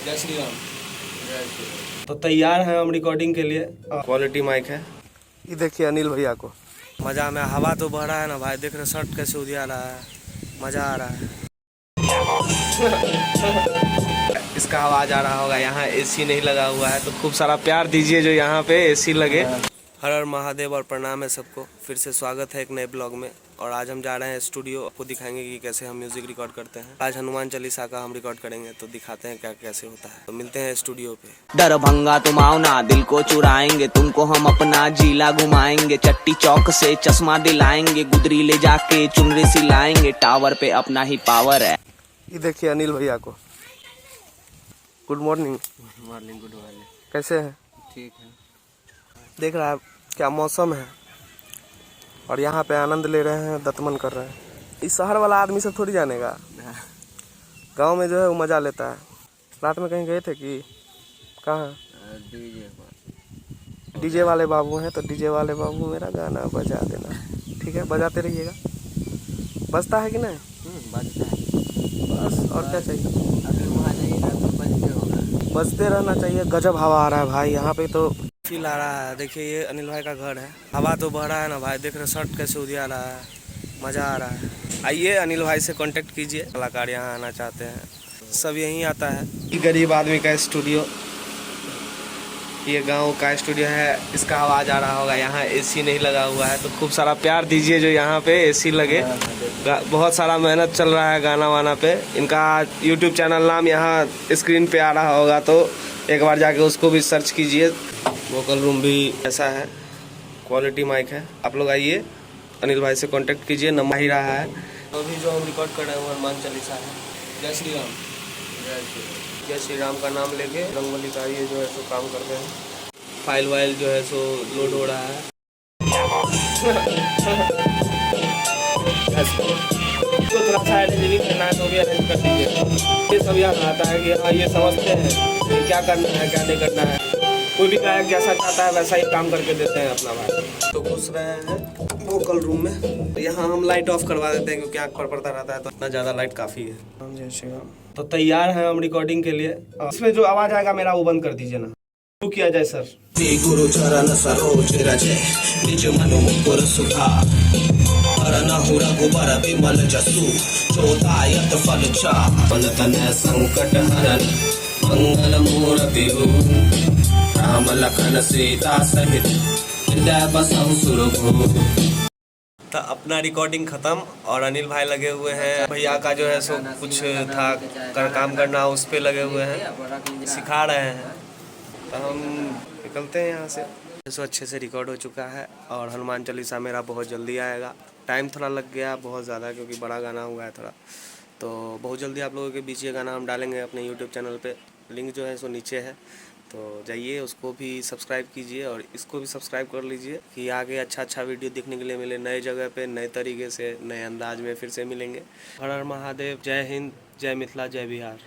जय श्री राम। तो तैयार हैं हम रिकॉर्डिंग के लिए। क्वालिटी माइक है। ये देखिए अनिल भैया को मजा में, हवा तो बह रहा है ना भाई, देख रहे शर्ट कैसे उधिया रहा है, मजा आ रहा है। इसका आवाज आ रहा होगा, यहाँ एसी नहीं लगा हुआ है, तो खूब सारा प्यार दीजिए जो यहाँ पे एसी लगे। हर हर महादेव और प्रणाम है सबको, फिर से स्वागत है एक नए ब्लॉग में। और आज हम जा रहे हैं स्टूडियो, आपको दिखाएंगे कि कैसे हम म्यूजिक रिकॉर्ड करते हैं। आज हनुमान चालीसा का हम रिकॉर्ड करेंगे, तो दिखाते हैं क्या कैसे होता है। तो मिलते हैं स्टूडियो पे। दरभंगा तुम आओ ना, दिल को चुराएंगे, तुमको हम अपना जिला घुमाएंगे। चट्टी चौक से चश्मा दिलाएंगे, गुदरी ले जाके चुनरी सिलाएंगे। टावर पे अपना ही पावर है। ये देखिए अनिल भैया को। Good morning. Good morning. कैसे हैं? ठीक है। देख रहा है क्या मौसम है, और यहाँ पे आनंद ले रहे हैं, दतमन कर रहे हैं। इस शहर वाला आदमी सब थोड़ी जानेगा, गांव में जो है वो मजा लेता है। रात में कहीं गए थे कि कहाँ? डीजे वाले बाबू हैं, तो डीजे वाले बाबू मेरा गाना बजा देना, ठीक है? बजाते रहिएगा। बजता है कि नहीं? बजता है। बस और क्या चाहिए? अगर वहाँ जाइएगा तो बजते होगा। बजते रहना चाहिए। गजब हवा आ रहा है भाई यहाँ पे, तो फील आ रहा है। देखिए ये अनिल भाई का घर है, हवा तो बह रहा है ना भाई, देख रहे शर्ट कैसे उधिया रहा है, मज़ा आ रहा है। आइए अनिल भाई से कांटेक्ट कीजिए, कलाकार यहाँ आना चाहते हैं, सब यहीं आता है। गरीब आदमी का स्टूडियो, ये गांव का स्टूडियो है। इसका आवाज़ आ रहा होगा, यहाँ एसी नहीं लगा हुआ है, तो खूब सारा प्यार दीजिए जो यहाँ पे एसी लगे। बहुत सारा मेहनत चल रहा है गाना वाना पे। इनका यूट्यूब चैनल नाम यहाँ स्क्रीन पे आ रहा होगा, तो एक बार जाके उसको भी सर्च कीजिए। वोकल रूम भी ऐसा है, क्वालिटी माइक है। आप लोग आइए, अनिल भाई से कांटेक्ट कीजिए, नंबर ही रहा है। तो अभी जो हम रिकॉर्ड कर रहे हैं वो हनुमान चालीसा है। जय श्री राम। जय श्री राम का नाम लेके रंगोली का ये जो है सो काम करते हैं। फाइल वाइल जो है सो लोड हो रहा है। तो थोड़ा सा एडिटिंग करना है तो भी अरेंज कर दीजिए। ये सब याद आता है कि हाँ ये समझते हैं कि क्या करना है क्या नहीं करना है। कोई भी गायक जैसा चाहता है वैसा ही काम करके देते हैं अपना भाई। तो घुस रहे हैं वोकल रूम में। यहाँ हम लाइट ऑफ करवा देते हैं क्योंकि आँख पर पड़ता रहता है, तो इतना ज़्यादा लाइट काफ़ी है। जय श्री राम। तो तैयार हैं हम रिकॉर्डिंग के लिए। इसमें जो आवाज़ आएगा मेरा वो बंद कर दीजिए ना। शुरू किया जाए सर। गुरु चरण सरोज रजे निज मनु मुकुर सुधा हरनहु रघुबर विमल जसु चोदायत फल चापन तन संकट हरन मंगल मूर्ति राम लखन सीता सहित हृदय बसहु सुरभु। तो अपना रिकॉर्डिंग ख़त्म और अनिल भाई लगे हुए हैं। भैया का जो है सो कुछ था काम करना, उस पर लगे हुए हैं, सिखा रहे हैं। तो हम निकलते हैं यहाँ से। सो अच्छे से रिकॉर्ड हो चुका है और हनुमान चालीसा मेरा बहुत जल्दी आएगा। टाइम थोड़ा लग गया बहुत ज़्यादा, क्योंकि बड़ा गाना हुआ है थोड़ा। तो बहुत जल्दी आप लोगों के बीच ये गाना हम डालेंगे अपने यूट्यूब चैनल पे। लिंक जो है सो नीचे है, तो जाइए उसको भी सब्सक्राइब कीजिए और इसको भी सब्सक्राइब कर लीजिए कि आगे अच्छा वीडियो देखने के लिए मिले, नए जगह पे नए तरीके से नए अंदाज में फिर से मिलेंगे। हर हर महादेव। जय हिंद, जय मिथिला, जय बिहार।